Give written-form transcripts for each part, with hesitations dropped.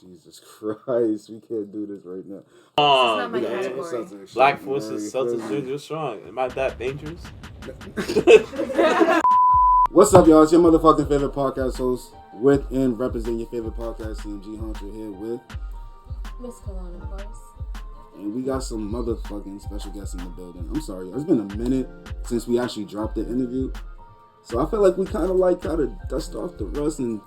Jesus Christ, we can't do this right now. This is not my category. Black forces, Celtics jersey, you're strong. Am I that dangerous? What's up, y'all? It's your motherfucking favorite podcast host with and representing your favorite podcast, CMG Hunter, here with Miss Cologne, of course. and we got some motherfucking special guests in the building. I'm sorry, it's been a minute since we actually dropped the interview, so I feel like we kind of dust off the rust, and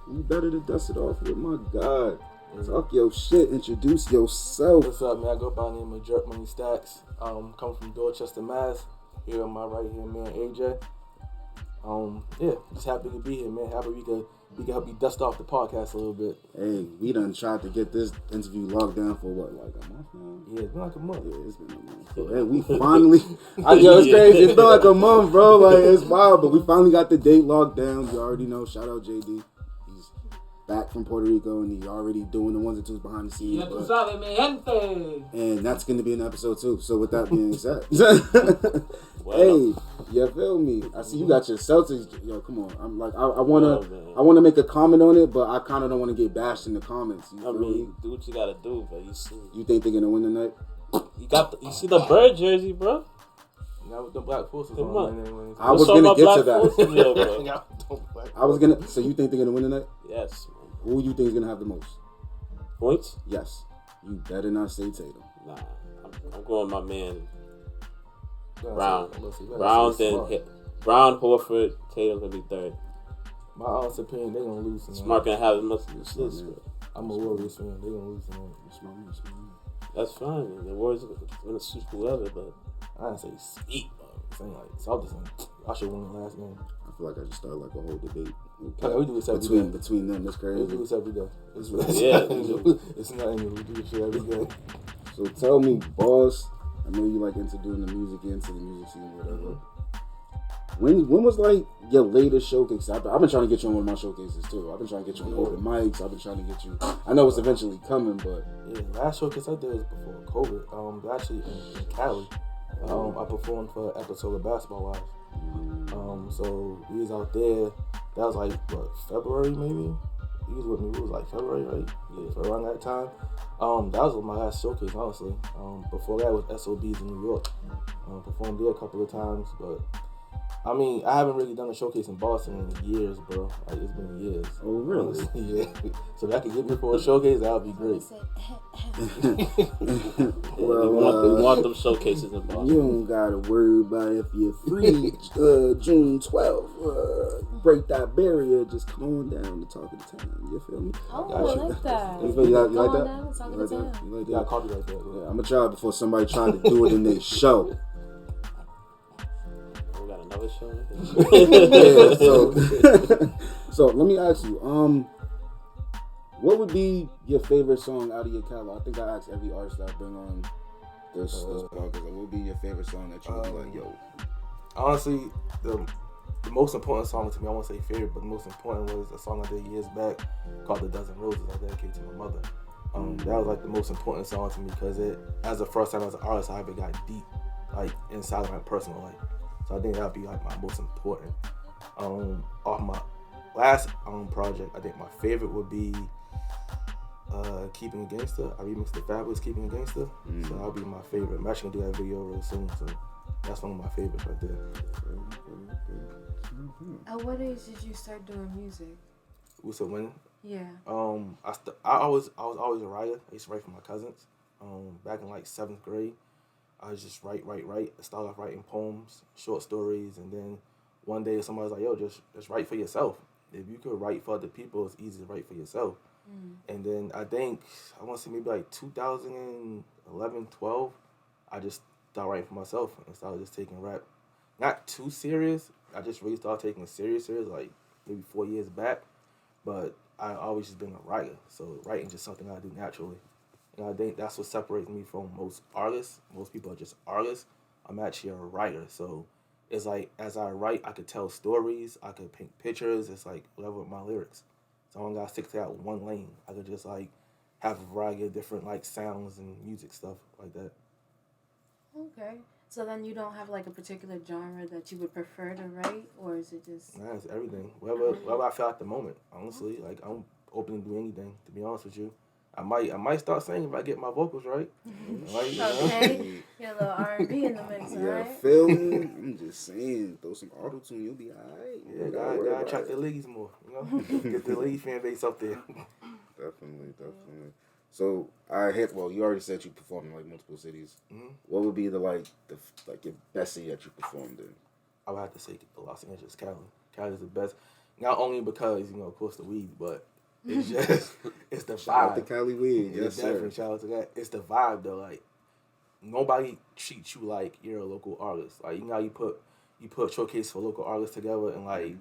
we better to dust it off with my God. Talk your shit. Introduce yourself. What's up, man? I go by the name of Jerkmoney Stackz. Come from Dorchester, Mass. Here on my right here, man, AJ. Yeah, just happy to be here, man. Happy we can help you dust off the podcast a little bit. Hey, we done tried to get this interview locked down for what, like a month now? Yeah, it's been like a month. Yeah, it's been a month. So, hey, we finally, it's crazy. It's been like a month, bro. Like, it's wild, but we finally got the date locked down. You already know. Shout out JD. He's back from Puerto Rico, and he's already doing the ones and twos behind the scenes. And that's going to be an episode too. So with that being said, hey, you feel me? I see you got your Celtics. Yo, come on. I'm like, I wanna make a comment on it, but I kind of don't want to get bashed in the comments. You feel me? Do what you gotta do, but you see. You think they're gonna win tonight? You see the bird jersey, bro? Now with the black forces Come on. I was gonna get to that. Forces, So you think they're gonna win tonight? Yes. Who you think is gonna have the most Points? Yes. You better not say Tatum. Nah. I'm going with my man Brown, Horford, Tatum gonna be third. My honest opinion, they gonna lose tonight. Smart gonna have the most assists. I'm a Warriors fan. They gonna lose tonight. That's fine. The Warriors gonna sweep whoever, but I didn't say sweep. Saying like Celtics. I should win the last game. I feel like I just started like a whole debate. Yeah, we do this every day. Between them, that's crazy. We do this every day. It's nothing. We do this shit every day. So tell me, boss. I know you like into doing the music, into the music scene, whatever. When was like your latest showcase? I've been trying to get you on one of my showcases too. I've been trying to get you on open mics. I've been trying to get you. I know it's eventually coming, but yeah, last showcase I did was before COVID. Actually in Cali. I performed for an episode of Basketball Wives. So we was out there. That was like what, February maybe. He was with me. It was like February, right? Yeah, for around that time. That was my last showcase, honestly. Before that was SOBs in New York. Performed there a couple of times, but I mean, I haven't really done a showcase in Boston in years, bro. Like, it's been years. Oh, really? Yeah. So if I could get me for a showcase, that would be great. we want them showcases in Boston. You don't gotta worry about if you're free. June 12th, break that barrier. Just come on down to Talk of the Town. You feel me? Oh, I like that. You like that? Down, You like that? Yeah, I copyright that. Yeah, I'm gonna try it before somebody try to do it in their show. Another show. Yeah, so let me ask you, what would be your favorite song out of your catalog? I think I asked every artist that I bring on this podcast. What would be your favorite song that you would be like, yo? Honestly, the most important song to me, I won't say favorite, but the most important was a song I did years back called "The Dozen Roses." I dedicated to my mother. That was like the most important song to me because as the first time as an artist, I ever got deep, like inside of my personal life. So I think that'd be like my most important. Off my last project, I think my favorite would be Keeping a Gangster. I remixed the Fabulous Keeping a Gangster. So that'll be my favorite. I'm actually gonna do that video real soon. So that's one of my favorites right there. At what age did you start doing music? What's up, when? Yeah. I was always a writer. I used to write for my cousins. Back in like 7th grade. I was just write. I started off writing poems, short stories, and then one day somebody was like, yo, just write for yourself. If you could write for other people, it's easy to write for yourself. And then I want to say maybe like 2011, 12, I just started writing for myself and started just taking rap. Not too serious. I just really started taking it serious like maybe 4 years back. But I always just been a writer. So writing is just something I do naturally. And I think that's what separates me from most artists. Most people are just artists. I'm actually a writer. So it's like as I write, I could tell stories. I could paint pictures. It's like whatever with my lyrics. So I don't gotta stick to that one lane. I could just like have a variety of different like sounds and music stuff like that. Okay. So then you don't have like a particular genre that you would prefer to write, or is it just? Nah, it's everything. Whatever I feel at the moment. Honestly, like I'm open to do anything. To be honest with you, I might start singing if I get my vocals right. Okay, get a little R&B in the mix, Yeah, alright? feel me? I'm just saying, throw some auto tune, you'll be alright. Yeah, gotta attract the ladies more. Get the lady fan base up there. Definitely. So you already said you performed in like multiple cities. Mm-hmm. What would be the your best city that you performed in? I would have to say Los Angeles, Cali. Cali is the best. Not only because, of course, the weed, but it's just, it's the vibe. Shout out to Cali weed, yes sir. Definitely shout out to that. It's the vibe though. Like, nobody treats you like you're a local artist. Like, you put showcase for local artists together, and like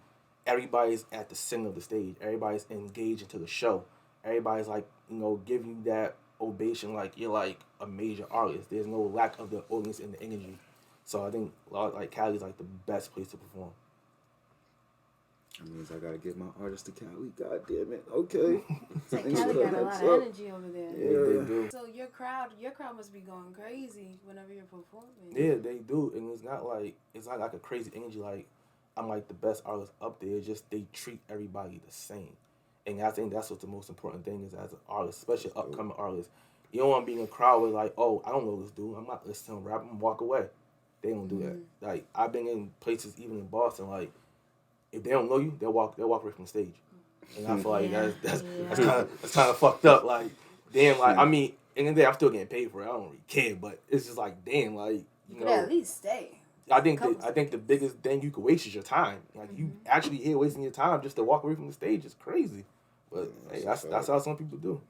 everybody's at the center of the stage. Everybody's engaged into the show. Everybody's like, giving you that ovation like you're like a major artist. There's no lack of the audience and the energy. So I think like Cali's like the best place to perform. That means I gotta get my artist to Cali. God damn it. Okay. It's like Cali got a lot of energy over there. Yeah, they do. So your crowd must be going crazy whenever you're performing. Yeah, they do, and it's not like a crazy energy. Like I'm like the best artist up there. It's just they treat everybody the same, and I think that's what the most important thing is as an artist, especially upcoming artists. You don't want to be in a crowd with like, oh, I don't know this dude. I'm not listening to rap. I'm walk away. They don't do that. Like I've been in places even in Boston. Like if they don't know you, they'll walk away from the stage, and I feel like that's kind of fucked up. Like damn, like I mean, and then I'm still getting paid for it. I don't really care, but it's just like damn, like you could at least stay. I think the biggest thing you could waste is your time. Like you actually here wasting your time just to walk away from the stage is crazy. But hey, that's how some people do.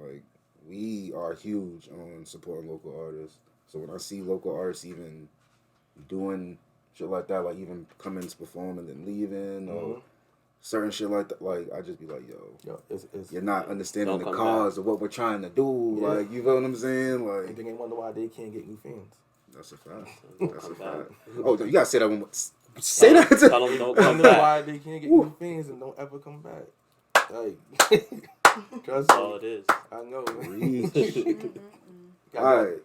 Like we are huge on supporting local artists. So when I see local artists even doing shit like that, like even coming to perform and then leaving or certain shit like that, like I just be like, yo, it's you're not understanding the cause of what we're trying to do. Yeah. Like you feel what I'm saying? Like and then they wonder why they can't get new fans. That's a fact. That's a fact. Oh, you gotta say that one more. Say that. Tell them don't come back. Why they can't get new fans and don't ever come back. Like, that's all it is. I know. All right.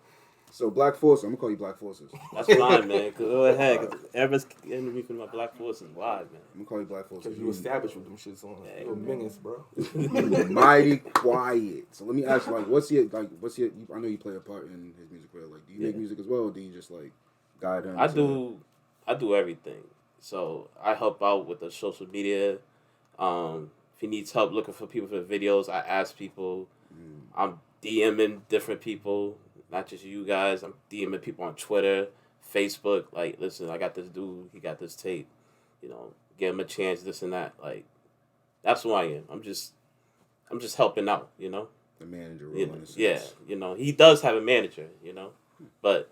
So Black Forces, I'm gonna call you Black Forces. That's fine, man. Go ahead. Cause everyone's getting me from my Black Forces. Why, man? I'm gonna call you Black Forces. Because you established with them shits on. You're a menace, bro. Mighty quiet. So let me ask you, like, what's your? I know you play a part in his music career. Like, do you make music as well, or do you just like guide him? I do everything. So I help out with the social media. If he needs help looking for people for videos, I ask people. I'm DMing different people. Not just you guys. I'm DMing people on Twitter, Facebook. Like, listen, I got this dude. He got this tape. Give him a chance. This and that. Like, that's who I am. I'm just helping out. The manager role. In a sense. Yeah. He does have a manager. But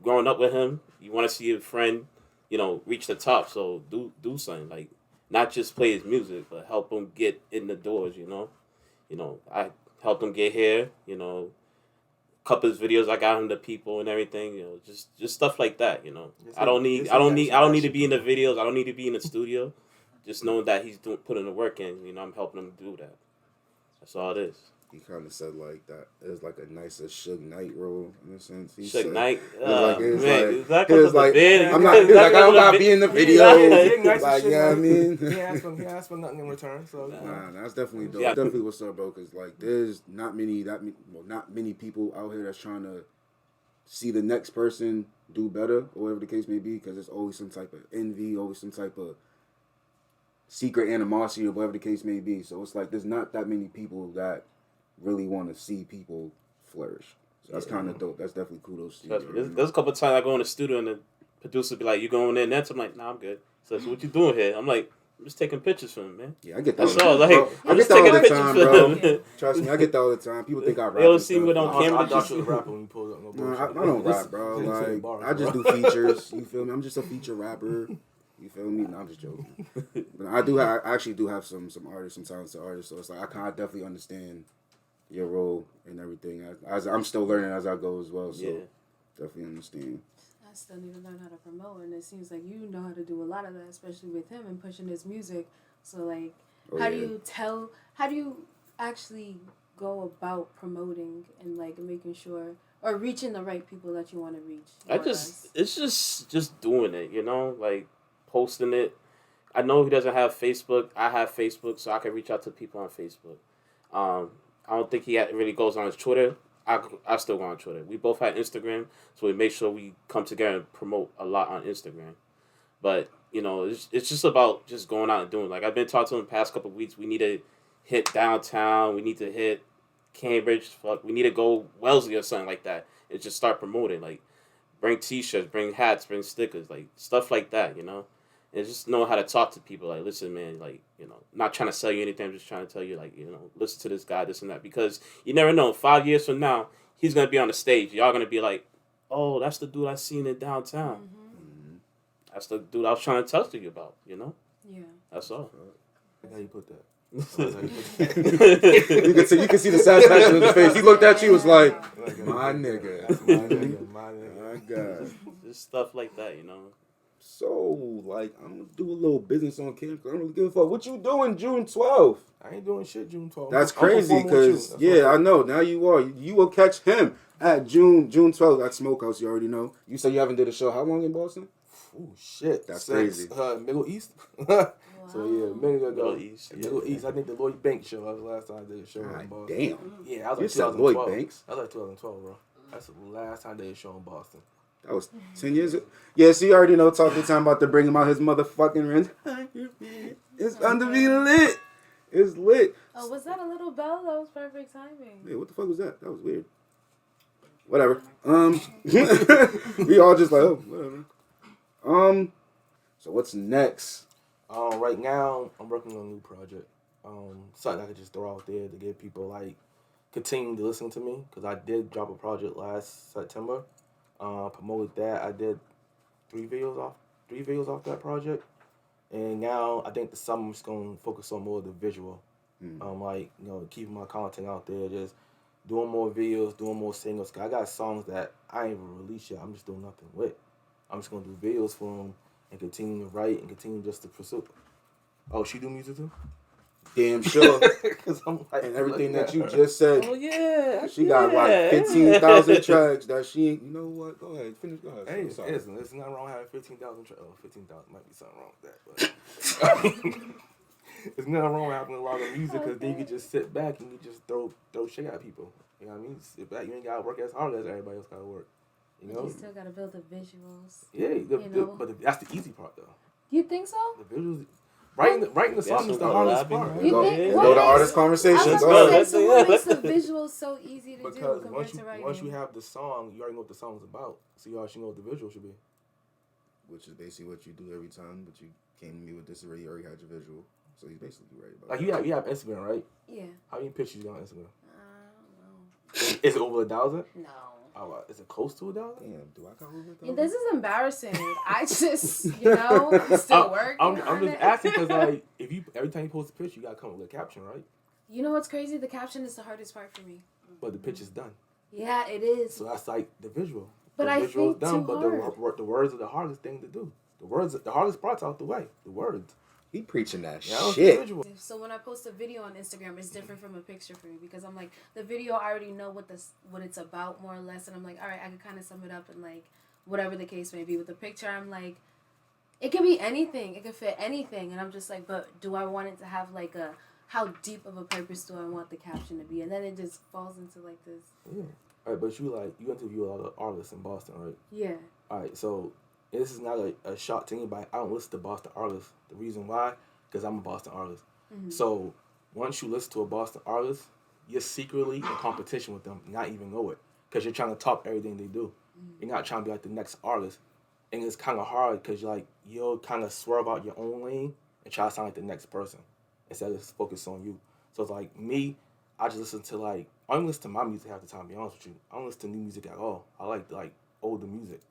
growing up with him, you want to see a friend, reach the top. So do something. Like, not just play his music, but help him get in the doors. I helped him get here. Couple of videos I got him to people and everything, just stuff like that, I don't need to be in the videos. I don't need to be in the studio. Just knowing that he's putting the work in, I'm helping him do that. That's all it is. He kind of said like that. It was like a nicer Suge Knight role in a sense. Suge Knight, I don't gotta be in the video. Like, you know what I mean? He asked for nothing in return. So that's definitely dope. Definitely what's up, bro. Because like, there's not many people out here that's trying to see the next person do better, or whatever the case may be. Because there's always some type of envy, always some type of secret animosity, or whatever the case may be. So it's like there's not that many people that really want to see people flourish. So that's kind of dope. That's definitely kudos to you. There's a couple of times I go in the studio and the producer be like, "You going in next?" I'm like, "Nah, I'm good." So what you doing here? I'm like, "I'm just taking pictures for him, man." Yeah, I get that. That's all. Like, I get that all the time, bro. Trust me, I get that all the time. People think I rap. They don't see me on camera. I thought you was rapping when you pulled up. I don't rap, bro. Like, I just do features. You feel me? I'm just a feature rapper. You feel me? No, I'm just joking. But I actually do have some artists, some talented artists. So it's like I definitely understand your role and everything. As I'm still learning as I go as well. So definitely understand. I still need to learn how to promote, and it seems like you know how to do a lot of that, especially with him and pushing his music. So like, how do you actually go about promoting and like making sure or reaching the right people that you want to reach? It's just doing it, like posting it. I know he doesn't have Facebook. I have Facebook, so I can reach out to people on Facebook. I don't think he really goes on his Twitter. I still go on Twitter. We both have Instagram, so we make sure we come together and promote a lot on Instagram. But, you know, it's just about just going out and doing. Like, I've been talking to him the past couple of weeks. We need to hit downtown. We need to hit Cambridge. We need to go Wellesley or something like that and just start promoting. Like, bring T-shirts, bring hats, bring stickers, like, stuff like that, you know? And just know how to talk to people. Like, listen, man, like, you know, not trying to sell you anything. I'm just trying to tell you, like, you know, listen to this guy, this and that. Because you never know. 5 years from now, he's going to be on the stage. Y'all going to be like, oh, that's the dude I seen in downtown. Mm-hmm. That's the dude I was trying to talk to you about, you know? Yeah. That's all. How you put that? You can see the satisfaction in his face. He looked at you, was like, my nigga. My God. Just stuff like that, you know? So, like, I'm going to do a little business on camera because I don't really give a fuck. What you doing June 12th? I ain't doing shit June 12th. That's crazy because, yeah, I know. Now you are. You will catch him at June 12th at Smokehouse. You already know. You say you haven't did a show. How long in Boston? Oh, shit. That's Since, crazy. Middle East. So, yeah, a minute ago. Middle East. Middle East. I think the Lloyd Banks show. That was the last time I did a show in Boston. Damn. Yeah, I was You like said 2012. Lloyd Banks? That was like 2012, bro. That's the last time I did a show in Boston. That was 10 years ago. Yeah, so you already know, talking time about to bring him out his motherfucking rent. It's under me lit. It's lit. Oh, was that a little bell? That was perfect timing. Yeah, what the fuck was that? That was weird. Whatever. We all just like, oh, whatever. So what's next? Right now, I'm working on a new project. Something I could just throw out there to get people, like, continue to listen to me. Because I did drop a project last September. Promoted that. I did three videos off that project. And now I think the summer I'm just going to focus on more of the visual. Like, you know, keeping my content out there, just doing more videos, doing more singles. Cause I got songs that I ain't even released yet. I'm just doing nothing with. I'm just going to do videos for them and continue to write and continue just to pursue. Oh, she do music too? Damn sure. Cause I'm like, And everything that you just said. Oh, yeah. She got like 15,000 tracks that she ain't. You know what? Go ahead. Finish. Go ahead. Hey, Sorry. listen, there's nothing wrong with having 15,000 tracks. Oh, 15,000 might be something wrong with that. But there's nothing wrong with having a lot of music because then you can just sit back and you just throw shit at people. You know what I mean? Sit back. You ain't got to work as hard as everybody else got to work. You know? You still got to build the visuals. Yeah, but that's the easy part, though. You think so? The visuals. Writing the song is the hardest part. You think, Go to artist conversations. So what makes the visuals so easy to do Because compared to writing? once you have the song, you already know what the song's about. So you already know what the visual should be. Which is basically what you do every time, but you came to me with this already. You already had your visual, so he's basically right about Like you have Instagram, right? Yeah. How many pictures you got on Instagram? I don't know. Is it over 1,000? No. Oh, is it close to 1,000? Damn, do I got over 1,000? Yeah, this is embarrassing. I just, I'm still working. I'm just asking because, like, if you every time you post a picture, you gotta come up with a caption, right? You know what's crazy? The caption is the hardest part for me. But the picture's done. Yeah, it is. So that's like the visual. But the I visual's think done, too but hard. the words are the hardest thing to do. The hardest part's out the way. The words. He preaching that Yeah, shit. visual. So when I post a video on Instagram, it's different from a picture for me because I'm like, the video, I already know what it's about more or less, and I'm like, all right, I can kind of sum it up and like whatever the case may be. With the picture, I'm like, it could be anything, it could fit anything, and I'm just like, but do I want it to have like how deep of a purpose do I want the caption to be? And then it just falls into like this. Yeah. All right, but you interview a lot of artists in Boston, right? Yeah. All right, so this is not a shock to anybody. I don't listen to Boston artists. The reason why, because I'm a Boston artist. Mm-hmm. So once you listen to a Boston artist, you're secretly in competition with them, not even know it, because you're trying to top everything they do. Mm-hmm. You're not trying to be like the next artist, and it's kind of hard because you'll kind of swerve out your own lane and try to sound like the next person instead of just focus on you. So it's like me, I just listen to I don't listen to my music half the time. To be honest with you, I don't listen to new music at all. I like older music,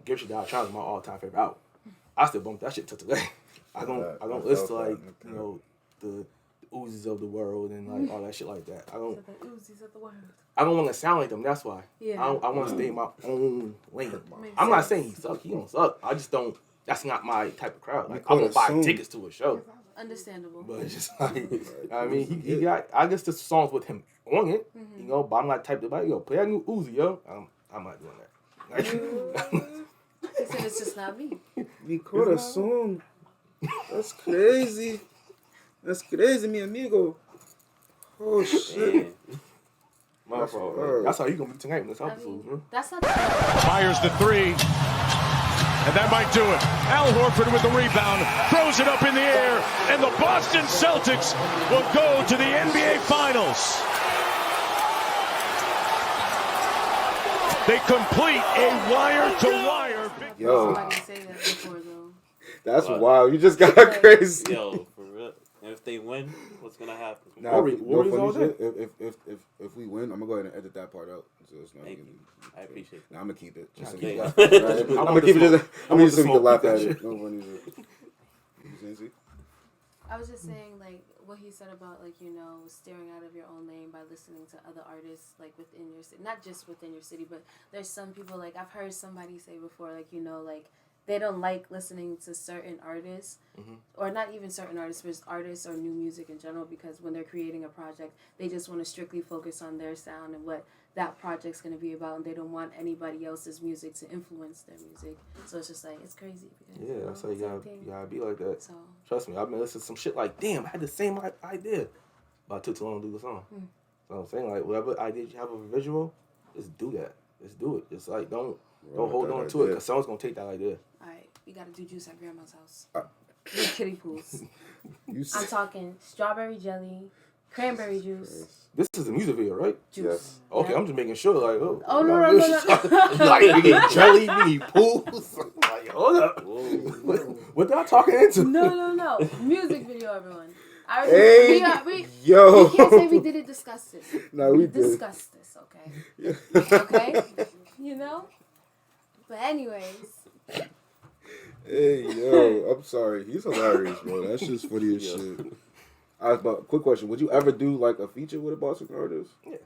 Get Your Dollar Child is my all-time favorite album. I still bump that shit till today. I don't listen to the Uzis of the world and all that shit like that. I don't want to sound like them. That's why. Yeah. I want to stay in my own lane. I'm not saying he suck. He don't suck. I just don't. That's not my type of crowd. I won't buy tickets to a show. Understandable. But it's just I mean, he got. I guess the songs with him on it. Mm-hmm. But I'm not type of play that new Uzi, yo. I'm not doing that. He said it's just not me. We caught a song. That's crazy. That's crazy, mi amigo. Oh shit. My fault, man. That's how you gonna be tonight in this episode, bro. That's not. Fires the three. And that might do it. Al Horford with the rebound, throws it up in the air, and the Boston Celtics will go to the NBA Finals. They complete a wire-to-wire. Yo. Somebody say that before, though. That's wild. You just got crazy. Yo, for real. And if they win, what's gonna happen? Nah, Warriors all day. If we win, I'm gonna go ahead and edit that part out. So it's not Thank you. I appreciate that. Nah, I'm gonna keep it. Just so Okay. you guys, right? I'm gonna keep it. I'm gonna so we can laugh at it. No one is it. I was just saying, like, what he said about, like, you know, steering out of your own lane by listening to other artists, like, within your city. Not just within your city, but there's some people, like, I've heard somebody say before, like, you know, like, they don't like listening to certain artists, or not even certain artists, but just artists or new music in general, because when they're creating a project, they just want to strictly focus on their sound and what that project's going to be about, and they don't want anybody else's music to influence their music. So it's just like, it's crazy. Because, Yeah, that's how you gotta be like that. So, Trust me, I've been listening to some shit like, damn, I had the same idea, but I took too long to do the song. So I'm saying, like, whatever idea you have of a visual, just do that. Just do it. Just like, don't hold on to it, because someone's gonna take that idea. alright, we got to do juice at grandma's house. With kiddie pools. I'm talking strawberry jelly, cranberry juice, This is a music video, right? juice. Yes. Okay, I'm just making sure, like, Oh, no. like, we need jelly, we need pools. Like, hold up. What y'all talking into? No. Music video, everyone. Hey, We yo. can't say we didn't discuss this. No, we did. discussed this, okay? Okay? You know? But anyways, Hey, yo, I'm sorry. He's hilarious, bro. That's just funny as shit. But quick question: would you ever do like a feature with a Boston artist? Yeah,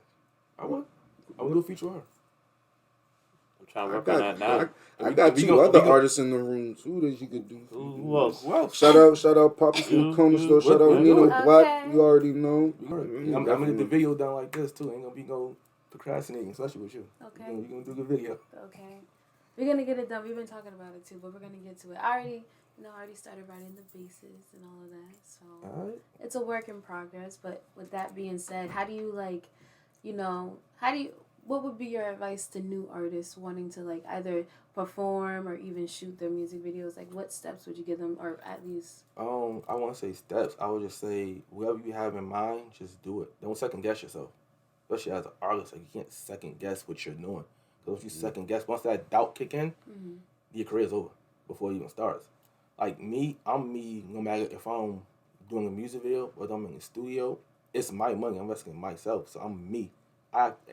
I would. I would do a feature with her. I'm trying to work on that now. I got two other artists in the room too that you could do. Who else? Shout out, Poppy from the Corner Store. Shout out Nino Black. You already know. I'm gonna get the video done like this too. Ain't gonna be no procrastinating, especially with you. okay. You're gonna do the video. Okay. We're gonna get it done. We've been talking about it too, but we're gonna get to it. I already started writing the bases and all of that. So Alright. it's a work in progress. But with that being said, how do you what would be your advice to new artists wanting to like either perform or even shoot their music videos? Like what steps would you give them, or at least I want to say steps. I would just say whatever you have in mind, just do it. Don't second guess yourself. Especially as an artist, like you can't second guess what you're doing. Because if you second guess, once that doubt kick in, your career's over before it even starts. Like me, I'm me. No matter if I'm doing a music video or I'm in the studio, it's my money. I'm investing in myself, so I'm me.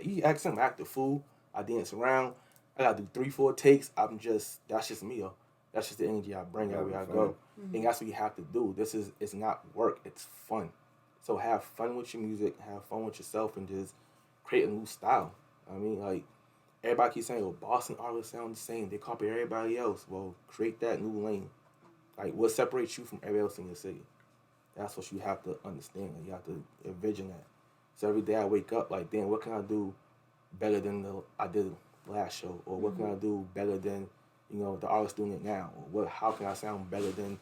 You ask him, I act the fool. I dance around. I gotta do 3-4 takes. That's just me, yo. That's just the energy I bring everywhere I go. And that's what you have to do. It's not work. It's fun. So have fun with your music. Have fun with yourself, and just create a new style. I mean, like everybody keeps saying, "Oh, Boston artists sound the same. They copy everybody else." Well, create that new lane. Like what separates you from everybody else in your city? That's what you have to understand. You have to envision that. So every day I wake up like, damn, what can I do better than I did last show? Or what can I do better than, the artists doing it now? Or how can I sound better than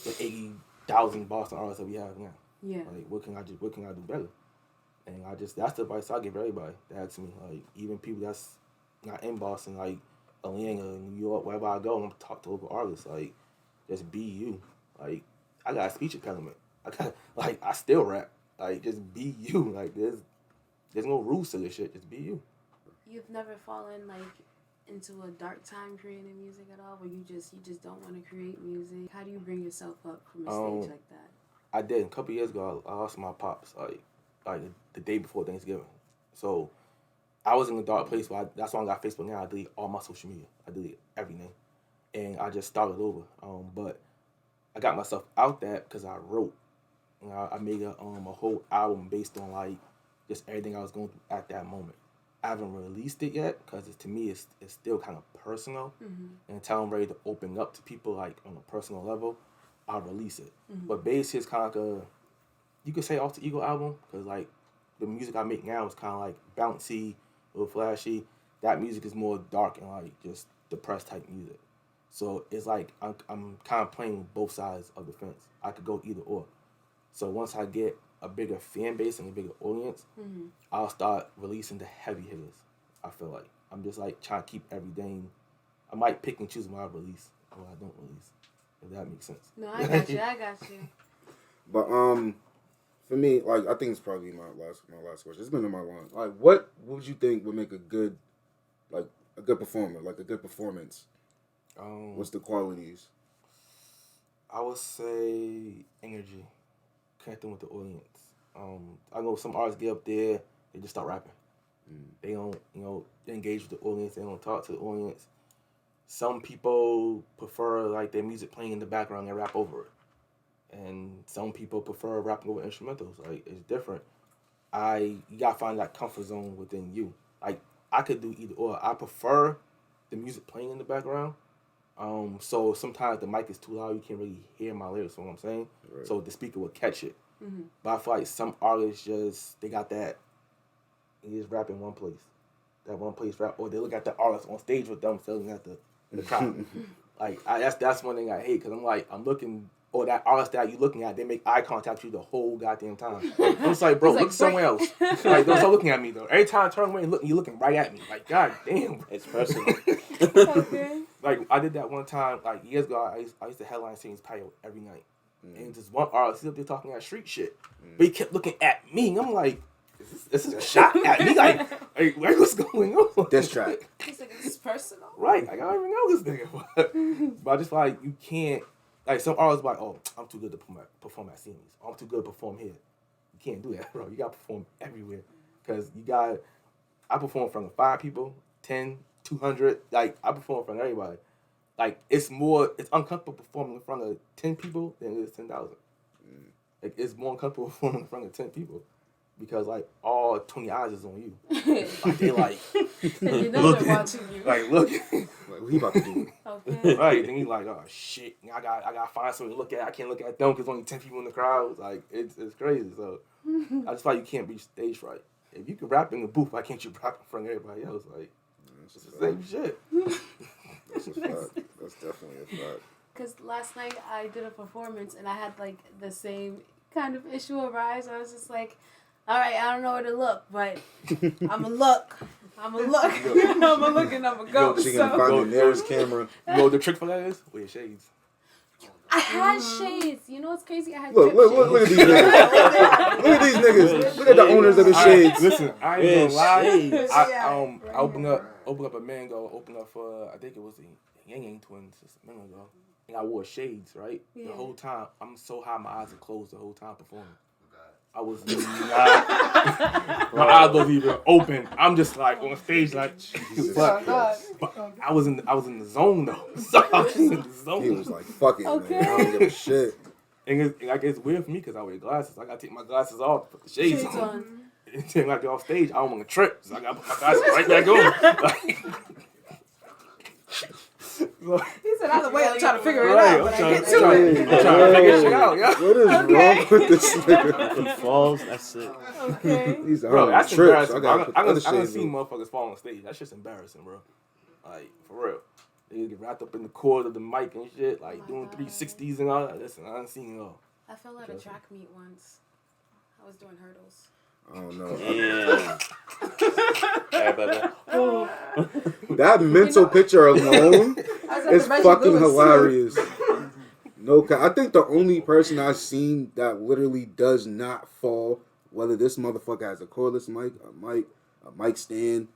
the 80,000 Boston artists that we have now? yeah. Like what can I do better? And that's the advice I give everybody that asks me. Like even people that's not in Boston, like Atlanta, New York, wherever I go, I'm talk to local artists. Like just be you. Like I got a speech impediment. I still rap. Like, just be you. Like, there's no rules to this shit. Just be you. You've never fallen like into a dark time creating music at all, where you just don't want to create music. How do you bring yourself up from a stage like that? I did. A couple years ago, I lost my pops, like the day before Thanksgiving. So I was in a dark place. But that's why I got Facebook now. I delete all my social media. I delete everything, and I just started over. But I got myself out that because I wrote. I made a whole album based on like just everything I was going through at that moment. I haven't released it yet because to me it's still kind of personal. And until I'm ready to open up to people like on a personal level, I'll release it. But basically it's kind of like you could say alter ego album because like the music I make now is kind of like bouncy, a little flashy. That music is more dark and like just depressed type music. So it's like I'm kind of playing both sides of the fence. I could go either or. So once I get a bigger fan base and a bigger audience, I'll start releasing the heavy hitters. I feel like I'm just like trying to keep everything. I might pick and choose when I release or I don't release. If that makes sense. No, I got you. But for me, like I think it's probably my last question. It's been on my line. Like, what would you think would make a good performer, like a good performance? What's the qualities? I would say energy, connecting with the audience. I know some artists get up there, they just start rapping. They don't, they engage with the audience. They don't talk to the audience. Some people prefer like their music playing in the background and rap over it, and some people prefer rapping over instrumentals. Like it's different. You gotta find that comfort zone within you. Like I could do either or. I prefer the music playing in the background. So sometimes the mic is too loud, you can't really hear my lyrics. You know what I'm saying? Right. So the speaker will catch it. But I feel like some artists they got that. They just rap in one place. That one place rap, or they look at the artist on stage with them, selling at the crowd. Like that's one thing I hate because I'm looking, or that artist that you looking at, they make eye contact with you the whole goddamn time. I'm just like, bro, look somewhere else. Like don't start looking at me though. Every time I turn away and look, you're looking right at me. Like god damn, it's personal. Okay. Like I did that one time, like years ago. I used to headline Scenes Patio every night, and just one artist he's up there talking that street shit, but he kept looking at me. I'm like, this is a shot at me. Like what's going on? Diss track. It's like it's personal. Right. Like I don't even know this nigga. But I just like you can't. Like some artists like, oh, I'm too good to perform at Scenes. I'm too good to perform here. You can't do that, bro. You gotta perform everywhere, cause I perform in front of 5 people, 10. 200, like I perform in front of everybody. Like it's uncomfortable performing in front of 10 people than it is 10,000. Like it's more uncomfortable performing in front of 10 people because like all 20 eyes is on you. Like they like you know they're watching you. Like look, like what he about to do? Okay. Right? Then he like, oh shit, I got to find something to look at. I can't look at them because only 10 people in the crowd. Like it's crazy. So I just feel like you can't be stage fright. If you can rap in the booth, why can't you rap in front of everybody else? Like. It's the same shit. That's a fact. That's definitely a fact. Because last night I did a performance and I had like the same kind of issue arise. I was just like, all right, I don't know where to look, but I'm going to look. I'm going to look. I'm going to look and I'm going to go. She gonna find the nearest camera. You know what the trick for that is? Wear shades. I had shades. You know what's crazy? I had look at these niggas. Look at these niggas. Look at the owners of the shades. Listen, I ain't gonna lie. I opened up a mango. Opened up for I think it was the Yang twins just a minute ago. And I wore shades, right? Yeah. The whole time. I'm so high, my eyes are closed the whole time performing. I was not. My eyes wasn't even open. I'm just like on stage, like. But I was in the zone though. So I was in the zone. He was like, "Fuck it, man. I don't give a shit." And it's weird for me because I wear glasses. I gotta take my glasses off, put the shades on. And then when I get off stage, I don't want to trip, so I gotta put my glasses right back on. He said, either way, I'm trying to figure it out, but I get to it. I'm trying to figure shit out, yeah. What is wrong with this nigga? He falls, that's it. Okay. He's bro, that's embarrassing. I done shades seen motherfuckers fall on stage. That's just embarrassing, bro. Like, for real. They get wrapped up in the cord of the mic and shit, like doing 360s and all that. Listen, I done seen it all. I fell at a track meet once. I was doing hurdles. Oh no! Yeah. That mental picture alone is fucking hilarious. No, I think the only person I've seen that literally does not fall, whether this motherfucker has a cordless mic, a mic stand,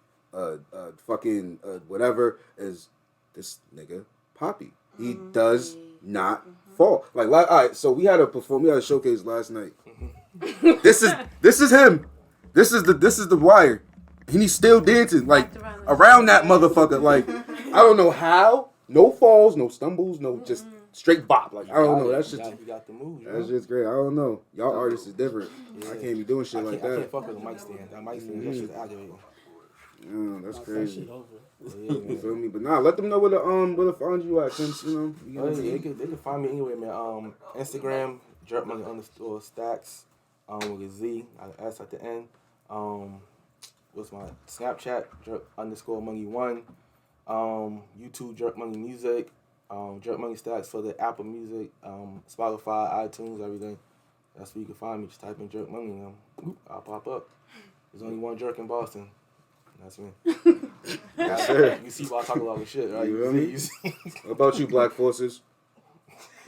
fucking whatever, is this nigga Poppy. He does not fall. Like, all right. So we had a showcase last night. This is him. This is the wire. And he's still dancing like around that motherfucker. Like I don't know how. No falls, no stumbles, no just straight bop. Like I don't know. That's just you got the move. That's just great. I don't know. Y'all artists is different. Yeah. I can't be doing shit like that. I can't fuck with the mic stand. That mic stand, that shit's aggravating. Yeah, that's crazy. You feel me? But nah, let them know where to find you at, since they can find me anywhere, man. Instagram, Jerkmoney_Stackz, with a Z, an S at the end. What's my Snapchat, Jerk_Money1. YouTube, Jerkmoney Music. Jerkmoney Stackz for the Apple Music, Spotify, iTunes, everything. That's where you can find me. Just type in Jerkmoney. I'll pop up. There's only one jerk in Boston. That's me. Yes, sir. You see why I talk a lot of shit, right? You see? What about you, Black Forces?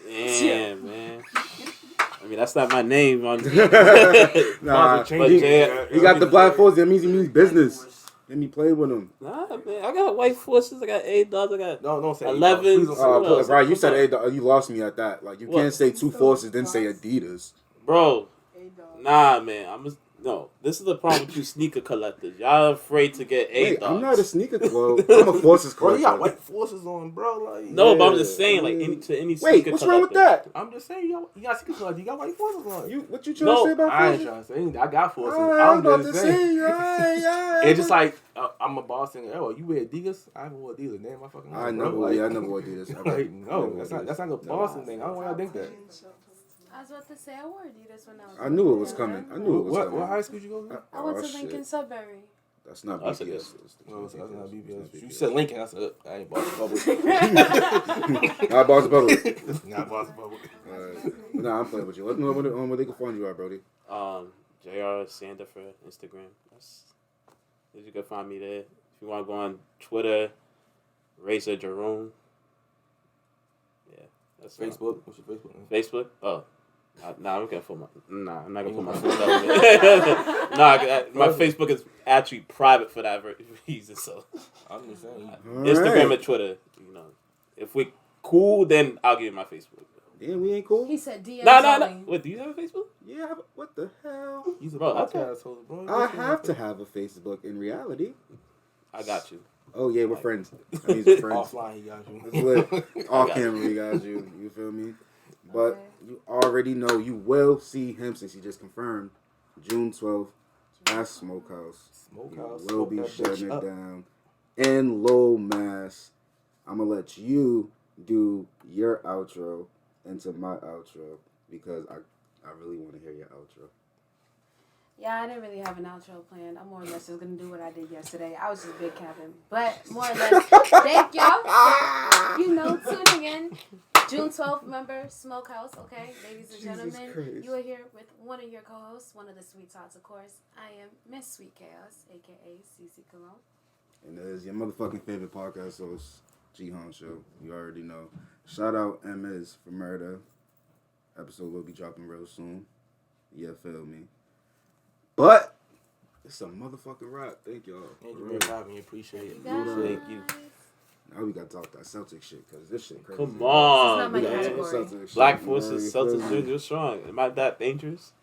Damn, man. I mean, that's not my name. On Nah, but he got the Black Forces. That means he means business. Let me play with him. Nah, man. I got white forces. I got $8. I got don't say 11. Right, you said you lost me at that. Like, you can't say two forces, then say Adidas. Bro, nah, man. No, this is the problem with you sneaker collectors. Y'all afraid to get $8. I'm not a sneaker collector. I'm a forces Bro, collector. you got white forces on, bro. Like, no, but I'm just saying, like, any sneaker Wait, what's wrong with collector. that? I'm just saying, you got sneaker collector. You got white forces on. What you trying to say about I ain't forces? trying to say anything. I got forces. I'm about just to saying. say, It's just like I'm a Boston. Oh, you wear Adidas? I wore Adidas. Name my fucking. I never wore Adidas. Like, no, that's not a Boston thing. I don't want to think that. I was about to say I wore Adidas when I was. I knew it was coming. What high school did you go to? I went to Lincoln Sudbury. That's not That's BPS. No, that's not BPS. You said Lincoln. I said I ain't Boston Public. Not Boston Public. Not Boston Public. Nah, I'm playing with you. Let me know where they can find you at, Brody. JR Sander for Instagram. You can find me there. If you want to go on Twitter, Razor Jerome. Yeah, that's Facebook. What's your Facebook name? Facebook? Oh. I'm not gonna put my phone up. My Facebook is actually private for that reason. So I'm just saying. Instagram and Twitter. You know, if we cool, then I'll give you my Facebook. Yeah, we ain't cool. He said DM. No. Wait, do you have a Facebook? Yeah, what the hell? He's a Bro, podcast host, bro. I have to have a Facebook in reality. I got you. Oh yeah, we're friends. That means we're friends. Offline, he got you. It's lit. Off camera, he got you. You feel me? But you already know you will see him since he just confirmed June 12th at Smokehouse. You will be shutting it down in low mass. I'm gonna let you do your outro into my outro because I really want to hear your outro. Yeah, I didn't really have an outro plan. I'm more or less just going to do what I did yesterday. I was just big capping. But more or less, thank y'all for, tuning in. June 12th, remember, Smokehouse, okay? Ladies and gentlemen, you are here with one of your co-hosts, one of the Sweet Tots, of course. I am Miss Sweet Chaos, a.k.a. Cece Cologne. And there's your motherfucking favorite podcast host, Jihan Show. You already know. Shout out MS for Murder. Episode will be dropping real soon. Yeah, feel me. But it's a motherfucking wrap. Thank y'all. Thank you for having me. Appreciate it. Thank you. Now we gotta talk that Celtic shit because this shit crazy. Come on, This is not my man. category. Black Forces, Celtics, you're strong. Am I that dangerous?